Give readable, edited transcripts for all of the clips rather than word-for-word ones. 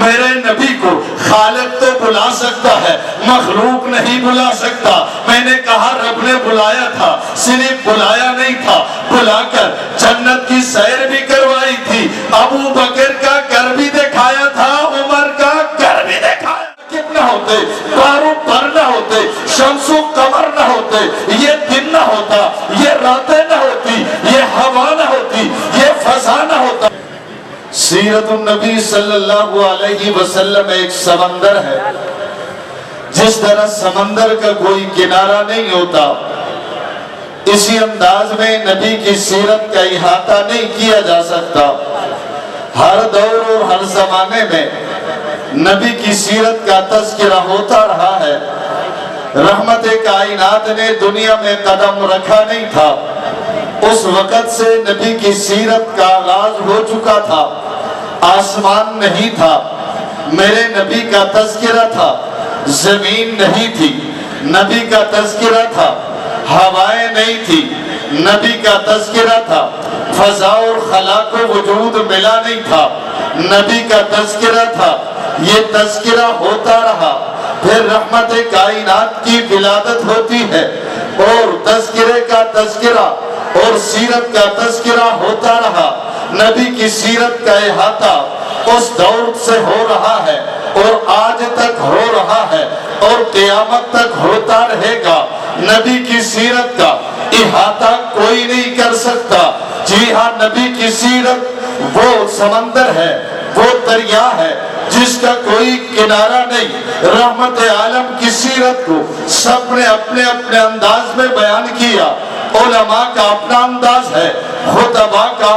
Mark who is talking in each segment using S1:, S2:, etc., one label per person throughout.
S1: میرے نبی کو خالق تو بلا سکتا ہے، مخلوق نہیں بلا سکتا۔ میں نے کہا رب نے بلایا تھا، صرف بلایا نہیں تھا، بلا کر جنت کی سیر بھی کروائی تھی، ابو بکر کا گھر بھی دکھایا تھا، عمر کا گھر بھی دکھایا۔ نہ ہوتے، پاروں پر نہ ہوتے، شمس و قمر نہ ہوتے، یہ دن نہ ہوتا، یہ راتیں نہ ہوتی، یہ ہوا نہ ہوتی، یہ فضا نہ ہوتا۔ سیرت النبی صلی اللہ علیہ وسلم ایک سمندر ہے، جس طرح سمندر کا کوئی کنارہ نہیں ہوتا، اسی انداز میں نبی کی سیرت کا احاطہ نہیں کیا جا سکتا۔ ہر دور اور ہر زمانے میں نبی کی سیرت کا تذکرہ ہوتا رہا ہے۔ رحمت کائنات نے دنیا میں قدم رکھا نہیں تھا، اس وقت سے نبی کی سیرت کا آغاز ہو چکا تھا۔ آسمان نہیں تھا، میرے نبی کا تذکرہ تھا، زمین نہیں تھی، نبی کا تذکرہ تھا، ہوائیں نہیں تھی، نبی کا تذکرہ تھا، فضا اور خلا کو وجود ملا نہیں تھا، نبی کا تذکرہ تھا۔ یہ تذکرہ ہوتا رہا، پھر رحمت کائنات کی ولادت ہوتی ہے اور تذکرے کا تذکرہ اور سیرت کا تذکرہ ہوتا رہا۔ نبی کی سیرت کا احاطہ اس دور سے ہو رہا ہے اور آج تک ہو رہا ہے اور قیامت تک ہوتا رہے گا۔ نبی کی سیرت کا احاطہ کوئی نہیں کر سکتا۔ جی ہاں، نبی کی سیرت وہ سمندر ہے، وہ دریا ہے جس کا کوئی کنارہ نہیں۔ رحمت عالم کی سیرت کو سب نے اپنے اپنے انداز میں بیان کیا۔ علماء کا اپنا انداز ہے، خطباء کا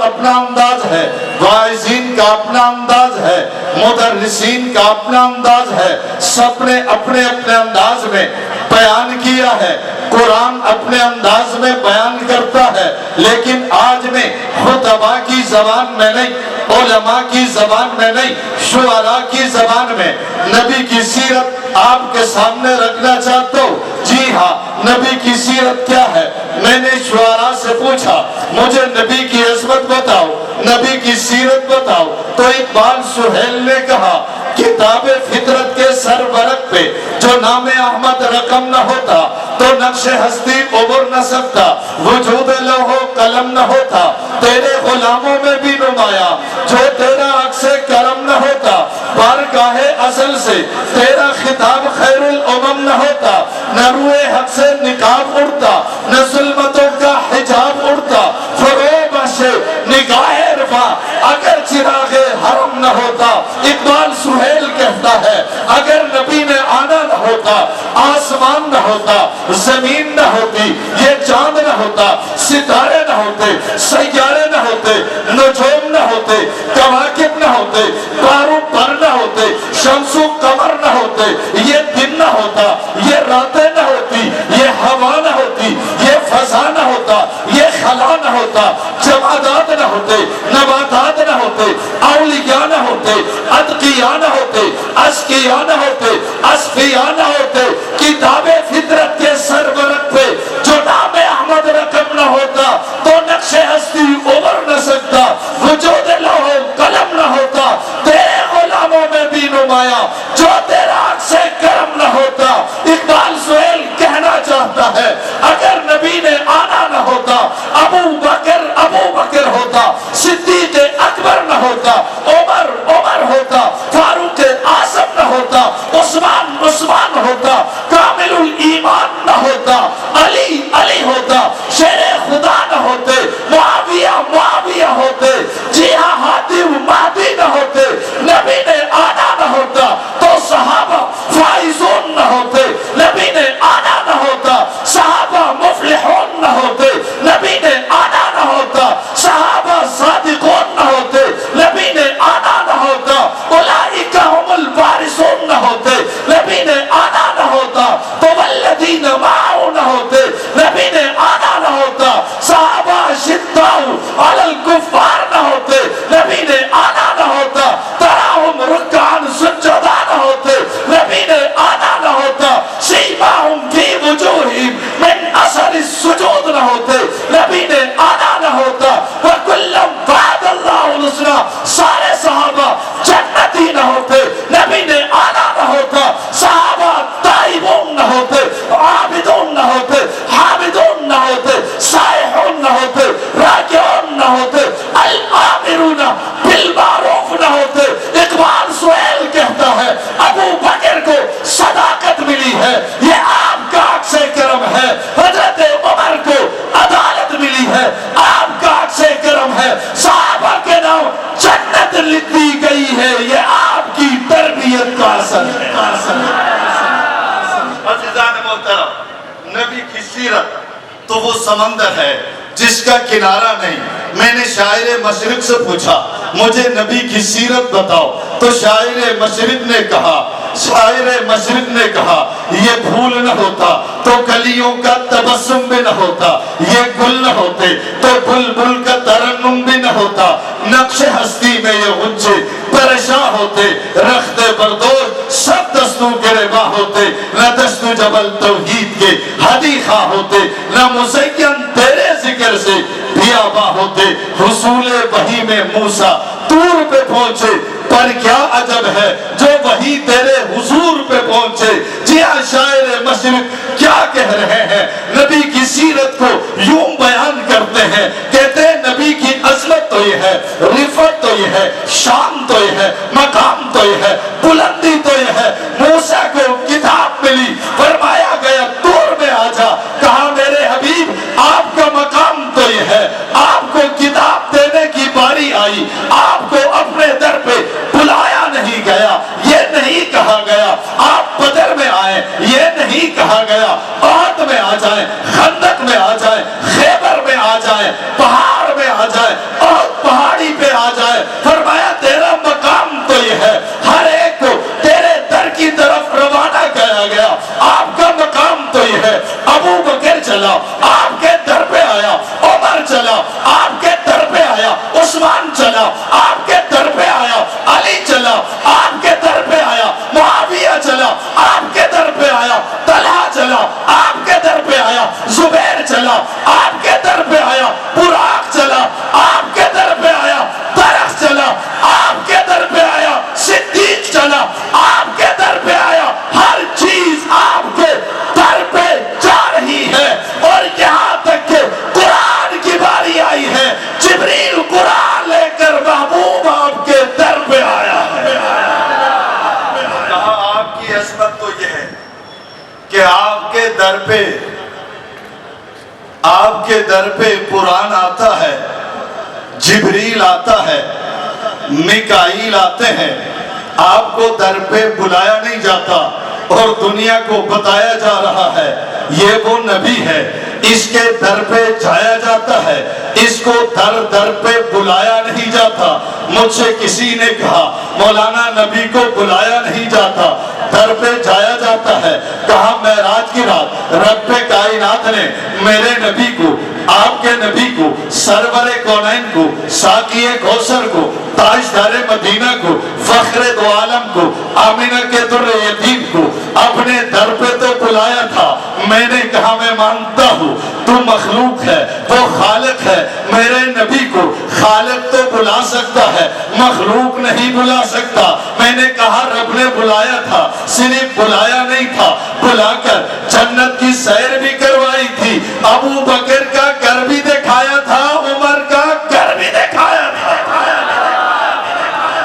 S1: اپنا انداز ہے، واعظین کا اپنا انداز ہے، مدرسین کا اپنا انداز ہے، سب نے اپنے اپنے انداز میں بیان کیا ہے۔ قرآن اپنے انداز میں بیان کرتا ہے، لیکن آج میں خطباء کی زبان میں نہیں، علماء کی زبان میں نہیں، شعراء کی زبان میں نبی کی سیرت آپ کے سامنے رکھنا چاہتا ہوں۔ جی ہاں، نبی کی سیرت کیا ہے؟ میں نے شعراء سے پوچھا مجھے نبی کی عظمت بتاؤ، نبی کی سیرت بتاؤ، تو اقبال سہیل نے کہا کتاب فطرت کے سرورق پہ جو نام احمد رقم نہ ہوتا تو نقش ہستی ابھر نہ سکتا، وجود لوح و قلم نہ ہوتا تیرے غلاموں میں بھی نمایاں، جو تیرا عکس کرم نہ ہوتا بارگاہ ازل سے تیرا خطاب خیر الامم نہ ہوتا، نہ روئے حق سے نقاب اڑتا، نہ ظلمتوں کا حجاب اڑتا، فروغ بخشے نگاہ رفا اگر چراغ حرم نہ ہوتا۔ اقبال سہیل کہتا ہے اگر نبی نے آنا نہ ہوتا، آسمان نہ ہوتا، زمین نہ ہوتی، یہ چاند نہ ہوتا، ستارے نہ ہوتے، سیارے نہ ہوتے، نجوم نہ ہوتے، کواکب نہ ہوتے، تاروں پر نہ ہوتے، شمس و قمر نہ ہوتے، یہ دن نہ ہوتا، یہ راتیں نہ ہوتی، یہ ہوا نہ ہوتی، یہ فضا نہ ہوتا، یہ خلا نہ ہوتا، جمادات نہ ہوتے، نباتات نہ ہوتے، اولیاء نہ ہوتے، اتقیاء نہ ہوتے، اشقیاء نہ ہوتے، اصفیاء نہ ہوتے، کتاب فطرت کے سرورق پہ جو نام احمد رقم نہ ہوتا تو نقش ہستی ابھر نہ سکتا، وجود لوح و قلم نہ ہوتا تیرے غلاموں میں بھی نمایاں، جو تیرا عکس کرم نہ ہوتا۔ اقبال سہیل کہنا چاہتا ہے اگر نبی نے آنا نہ ہوتا، ابو بکر ہوتا، صدیق اکبر نہ ہوتا، عمر ہوتا، فاروق اعظم نہ ہوتا، عثمان ہوتا، کامل الایمان نہ ہوتا، علی ہوتا، شیر خدا نہ ہوتے، معاویہ ہوتے، جی ہاں ہادی مہدی نہ ہوتے، نبی نے آنا نہ ہوتا تو صحابہ فائزون نہ ہوتے، نبی نے آنا نہ ہوتا صحابہ مفلحون نہ ہوتے، نبی نے آنا نہ ہوتا صحابہ صادقون نہ ہوتے، نبی نے تو وہ سمندر ہے جس کا کنارہ نہیں۔ میں نے شاعر مشرق سے پوچھا مجھے نبی کی سیرت بتاؤ، تو شاعر مشرق نے کہا یہ پھول نہ ہوتا تو کلیوں کا تبسم بھی نہ ہوتا، یہ گل نہ ہوتے تو بلبل کا ترنم بھی نہ ہوتا، نقش ہستی میں یہ غنچے پریشان ہوتے، رخت بردوش سب دستوں کے ربا ہوتے، نہ دستو جبل توحید کے ہدی خواہ ہوتے، نہ مزین تیرے ذکر سے بیابا ہوتے۔ حصول وحی میں موسیٰ طور پہ پہنچے، پر کیا عجب ہے جو وہی تیرے حضور پہ پہنچے۔ جی ہاں، شاعر مشرق کیا کہہ رہے ہیں، نبی کی سیرت کو یوں بیان کرتے ہیں، کہتے ہیں نبی کی عظمت تو یہ ہے، رفعت تو یہ ہے، شان تو یہ ہے، مقام تو یہ ہے، بلندی تو یہ ہے۔ موسیٰ کو کتاب ملی، فرمایا گیا طور میں آ جا، کہا میرے حبیب آپ کا مقام تو یہ ہے، آپ کو کتاب دینے کی باری آئی، آپ کو اپنے در پہ بلایا نہیں گیا، یہ نہیں کہا گیا آپ بدر میں آئے، یہ نہیں کہا گیا احد میں آ جائیں، خندق میں آ جائیں، خیبر میں آ جائیں، پہاڑ میں آ جائیں، احد پہاڑی پہ آ جائیں۔ فرمایا تیرا مقام تو یہ ہے، ہر ایک کو تیرے در کی طرف روانہ کیا گیا، آپ کا مقام تو یہ ہے۔ ابو بکر چلا آپ کے در پہ آیا، عمر چلا آپ کے در پہ آیا، عثمان چلا آپ کے در پہ آیا، علی چلا آپ کے در پہ آیا، معاویہ چلا آپ کے در پہ آیا، طلحہ چلا آپ کے در پہ آیا، زبیر چلا آپ کے در پہ آیا، براق چلا آپ کے در پہ آیا، طرح چلا آپ کے در پہ آیا، صدیق چلا آپ کے در پہ آیا۔ ہر چیز آپ کے در پہ جا رہی ہے، اور یہاں تک کہ قرآن کی باری آئی ہے، جبریل قرآن لے کر محبوب آپ کے در پہ آیا ہے۔ کہا آپ کی عظمت تو یہ ہے کہ آپ کے در پہ قرآن آتا ہے، جبریل آتا ہے، میکائیل آتے ہیں، آپ کو در پہ بلایا نہیں جاتا، اور دنیا کو بتایا جا رہا ہے یہ وہ نبی ہے، اس کے در پہ جایا جاتا ہے، اس کو در در پہ بلایا نہیں جاتا۔ مجھ سے کسی نے کہا مولانا نبی کو بلایا نہیں جاتا، در پہ جایا جاتا ہے۔ کہا معراج کی رات رب کائنات نے میرے نبی کو، آپ کے نبی کو، سرور کونین کو، ساقی کوثر کو، تاجدار مدینہ کو، فخر دو عالم کو، آمینہ کے در یتیم کو اپنے در پہ تو بلایا تھا۔ میں نے کہا میں مانتا ہوں تو مخلوق ہے، وہ خالق ہے، میرے نبی کو خالق تو بلا سکتا ہے، مخلوق نہیں بلا سکتا۔ میں نے کہا رب نے بلایا تھا، صرف بلایا نہیں تھا، بلا کر جنت کی سیر بھی کروائی تھی، ابو بکر کا گھر بھی دکھایا تھا، عمر کا گھر بھی دکھایا تھا۔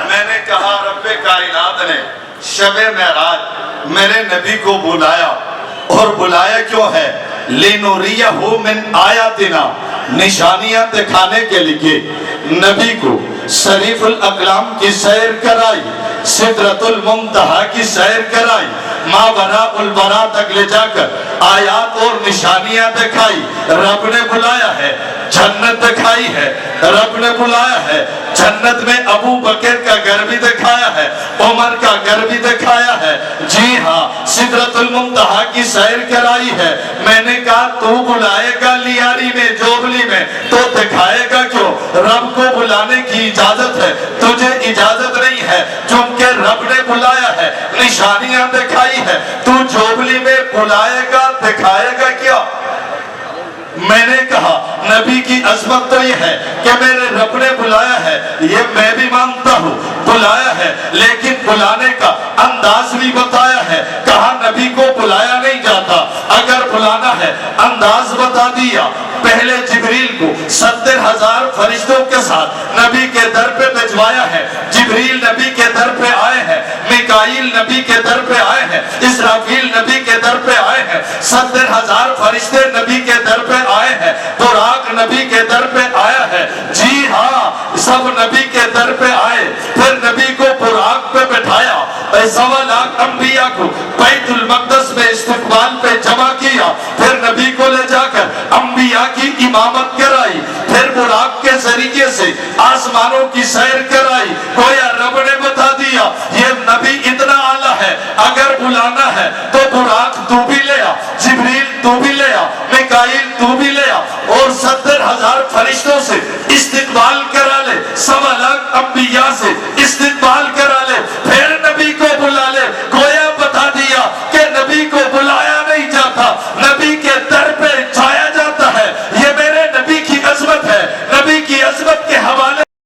S1: میں نے کہا رب کائنات نے شب معراج میرے نبی کو بلایا، اور بلایا کیوں ہے؟ لِنُرِيَهُ مِنْ آیاتنا، نشانیاں دکھانے کے لیے نبی کو شریف الاقلام کی سیر کرائی، سدرۃ المنتہا کی سیر کرائی، ماوراء البراء تک لے جا کر آیات اور نشانیاں دکھائی۔ رب نے بلایا ہے، جنت دکھائی ہے، رب نے بلایا ہے، جنت میں ابو بکر کا گھر بھی دکھایا ہے، عمر کا گھر بھی دکھایا ہے۔ جی ہاں، سدرۃ المنتہا کی سیر کرائی ہے۔ میں نے کہا تو بلائے گا لیاری میں، جوبلی میں، تو دکھائے گا کیوں؟ رب کو بلانے کی اجازت ہے، تجھے اجازت نہیں ہے، چونکہ رب نے بلایا ہے، نشانیاں دکھائی ہے، تو جوبلی میں بلائے گا، دکھائے گا کیا؟ میں نے کہا نبی کی عظمت تو یہ ہے کہ میرے رب نے بلایا ہے، یہ میں بھی مانتا ہوں بلایا ہے، لیکن بلانے کا انداز بھی بتایا ہے۔ کہا نبی کو بلایا نہیں جاتا، اگر بلانا ہے انداز بتا دیا۔ پہلے جبریل کو 70,000 فرشتوں کے ساتھ نبی کے در پہ بھجوایا ہے، جبریل نبی کے در پہ آئے ہیں، میکائیل نبی کے در پہ آئے ہیں، اسرافیل نبی کے در پہ آئے ہیں، 70,000 فرشتے نبی کے در پہ آئے ہیں، براق نبی کے در پہ آیا ہے۔ جی ہاں، سب نبی کے در پہ آئے، پھر نبی کو براق پہ بٹھایا، 1.25 لاکھ انبیاء کو بیت المقدس میں استقبال پہ جمع کیا، پھر نبی کو لے جا کر انبیاء گویا رب نے بتا دیا یہ نبی اتنا اعلیٰ ہے، اگر بلانا ہے تو براق تو بھی لے آ، جبریل تو بھی لے آ، میکائیل تو بھی لے آ، اور 70,000 فرشتوں سے استقبال کرا لے، 1.25 لاکھ انبیاء سے